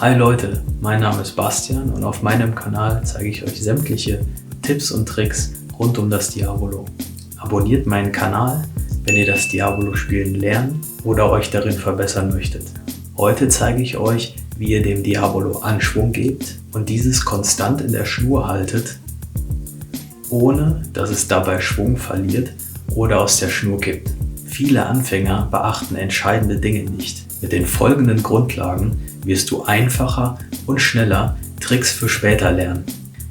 Hi Leute, mein Name ist Bastian und auf meinem Kanal zeige ich euch sämtliche Tipps und Tricks rund um das Diabolo. Abonniert meinen Kanal, wenn ihr das Diabolo-Spielen lernen oder euch darin verbessern möchtet. Heute zeige ich euch, wie ihr dem Diabolo Anschwung gebt und dieses konstant in der Schnur haltet, ohne dass es dabei Schwung verliert oder aus der Schnur kippt. Viele Anfänger beachten entscheidende Dinge nicht. Mit den folgenden Grundlagen wirst du einfacher und schneller Tricks für später lernen.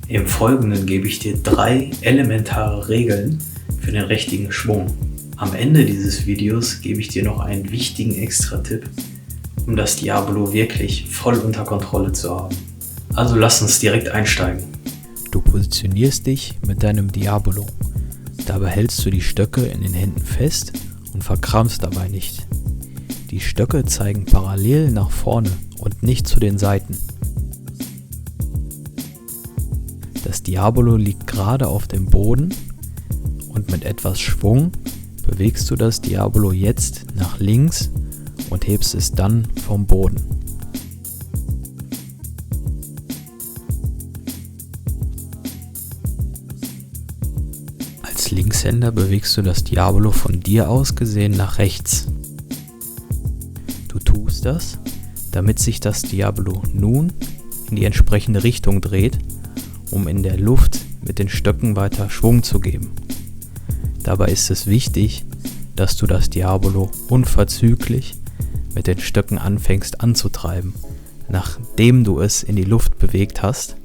Im Folgenden gebe ich dir 3 elementare Regeln für den richtigen Schwung. Am Ende dieses Videos gebe ich dir noch einen wichtigen Extra-Tipp, um das Diabolo wirklich voll unter Kontrolle zu haben. Also lass uns direkt einsteigen. Du positionierst dich mit deinem Diabolo. Dabei hältst du die Stöcke in den Händen fest und verkrampfst dabei nicht. Die Stöcke zeigen parallel nach vorne und nicht zu den Seiten. Das Diabolo liegt gerade auf dem Boden und mit etwas Schwung bewegst du das Diabolo jetzt nach links und hebst es dann vom Boden. Als Linkshänder bewegst du das Diabolo von dir aus gesehen nach rechts. Du tust das, damit sich das Diabolo nun in die entsprechende Richtung dreht, um in der Luft mit den Stöcken weiter Schwung zu geben. Dabei ist es wichtig, dass du das Diabolo unverzüglich mit den Stöcken anfängst anzutreiben, nachdem du es in die Luft bewegt hast,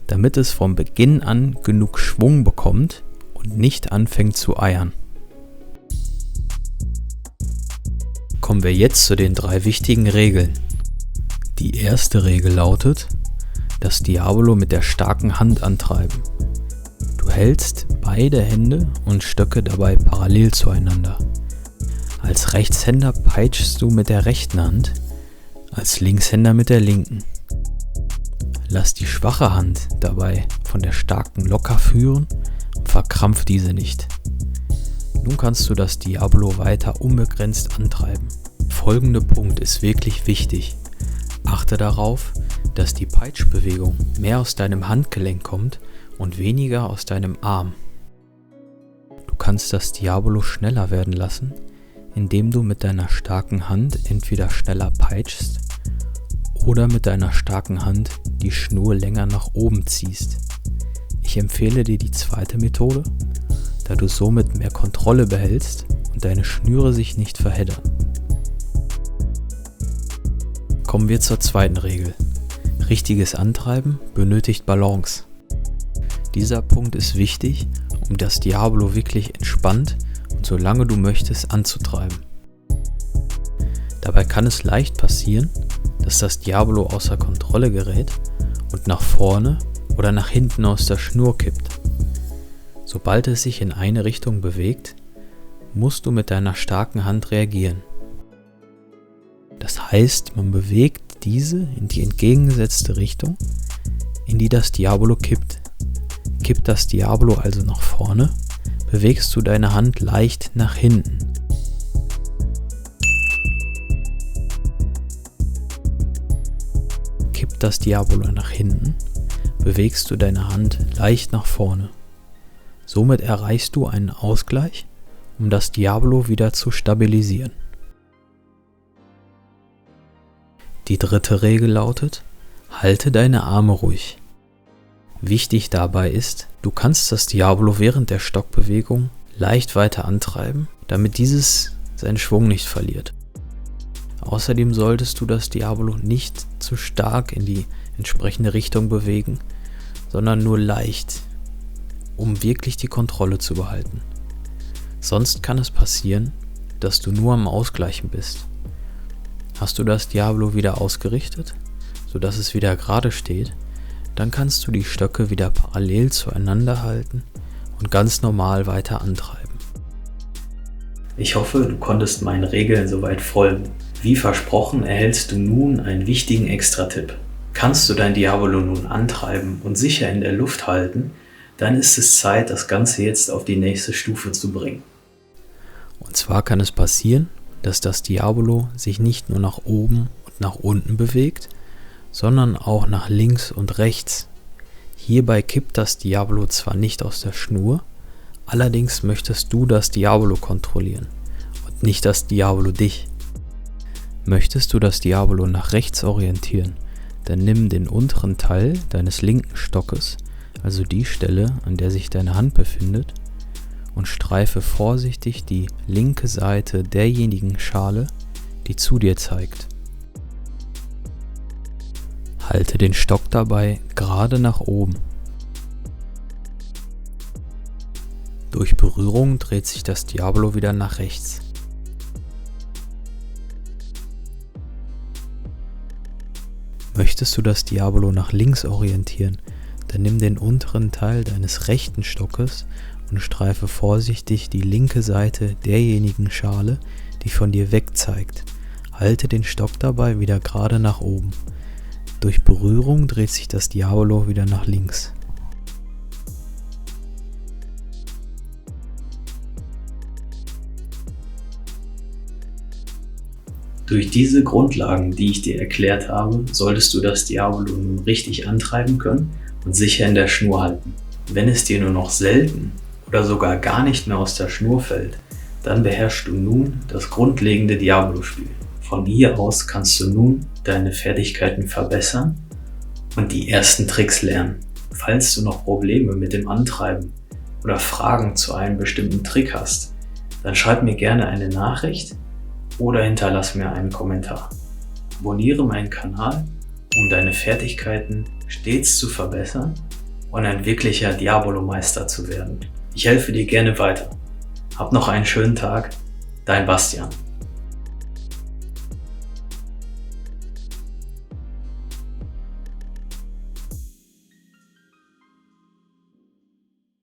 damit es von Beginn an genug Schwung bekommt und nicht anfängt zu eiern. Kommen wir jetzt zu den 3 wichtigen Regeln. Die erste Regel lautet, das Diabolo mit der starken Hand antreiben. Du hältst beide Hände und Stöcke dabei parallel zueinander. Als Rechtshänder peitschst du mit der rechten Hand, als Linkshänder mit der linken. Lass die schwache Hand dabei von der starken locker führen und verkrampf diese nicht. Nun kannst du das Diabolo weiter unbegrenzt antreiben. Folgender Punkt ist wirklich wichtig. Achte darauf, dass die Peitschbewegung mehr aus deinem Handgelenk kommt und weniger aus deinem Arm. Du kannst das Diabolo schneller werden lassen, indem du mit deiner starken Hand entweder schneller peitschst oder mit deiner starken Hand die Schnur länger nach oben ziehst. Ich empfehle dir die zweite Methode, da du somit mehr Kontrolle behältst und deine Schnüre sich nicht verheddern. Kommen wir zur zweiten Regel. Richtiges Antreiben benötigt Balance. Dieser Punkt ist wichtig, um das Diabolo wirklich entspannt und solange du möchtest anzutreiben. Dabei kann es leicht passieren, dass das Diabolo außer Kontrolle gerät und nach vorne oder nach hinten aus der Schnur kippt. Sobald es sich in eine Richtung bewegt, musst du mit deiner starken Hand reagieren. Das heißt, man bewegt diese in die entgegengesetzte Richtung, in die das Diabolo kippt. Kippt das Diabolo also nach vorne, bewegst du deine Hand leicht nach hinten. Kippt das Diabolo nach hinten, bewegst du deine Hand leicht nach vorne. Somit erreichst du einen Ausgleich, um das Diabolo wieder zu stabilisieren. Die dritte Regel lautet, halte deine Arme ruhig. Wichtig dabei ist, du kannst das Diabolo während der Stockbewegung leicht weiter antreiben, damit dieses seinen Schwung nicht verliert. Außerdem solltest du das Diabolo nicht zu stark in die entsprechende Richtung bewegen, sondern nur leicht, um wirklich die Kontrolle zu behalten. Sonst kann es passieren, dass du nur am Ausgleichen bist. Hast du das Diabolo wieder ausgerichtet, sodass es wieder gerade steht, dann kannst du die Stöcke wieder parallel zueinander halten und ganz normal weiter antreiben. Ich hoffe, du konntest meinen Regeln soweit folgen. Wie versprochen erhältst du nun einen wichtigen Extra-Tipp. Kannst du dein Diabolo nun antreiben und sicher in der Luft halten, dann ist es Zeit, das Ganze jetzt auf die nächste Stufe zu bringen. Und zwar kann es passieren, dass das Diabolo sich nicht nur nach oben und nach unten bewegt, sondern auch nach links und rechts. Hierbei kippt das Diabolo zwar nicht aus der Schnur, allerdings möchtest du das Diabolo kontrollieren und nicht das Diabolo dich. Möchtest du das Diabolo nach rechts orientieren, dann nimm den unteren Teil deines linken Stockes, also die Stelle, an der sich deine Hand befindet, und streife vorsichtig die linke Seite derjenigen Schale, die zu dir zeigt. Halte den Stock dabei gerade nach oben. Durch Berührung dreht sich das Diabolo wieder nach rechts. Möchtest du das Diabolo nach links orientieren, dann nimm den unteren Teil deines rechten Stockes und streife vorsichtig die linke Seite derjenigen Schale, die von dir weg zeigt. Halte den Stock dabei wieder gerade nach oben. Durch Berührung dreht sich das Diabolo wieder nach links. Durch diese Grundlagen, die ich dir erklärt habe, solltest du das Diabolo nun richtig antreiben können und sicher in der Schnur halten. Wenn es dir nur noch selten oder sogar gar nicht mehr aus der Schnur fällt, dann beherrschst du nun das grundlegende Diabolo-Spiel. Von hier aus kannst du nun deine Fertigkeiten verbessern und die ersten Tricks lernen. Falls du noch Probleme mit dem Antreiben oder Fragen zu einem bestimmten Trick hast, dann schreib mir gerne eine Nachricht oder hinterlass mir einen Kommentar. Abonniere meinen Kanal, um deine Fertigkeiten stets zu verbessern und ein wirklicher Diabolo-Meister zu werden. Ich helfe dir gerne weiter. Hab noch einen schönen Tag, dein Bastian.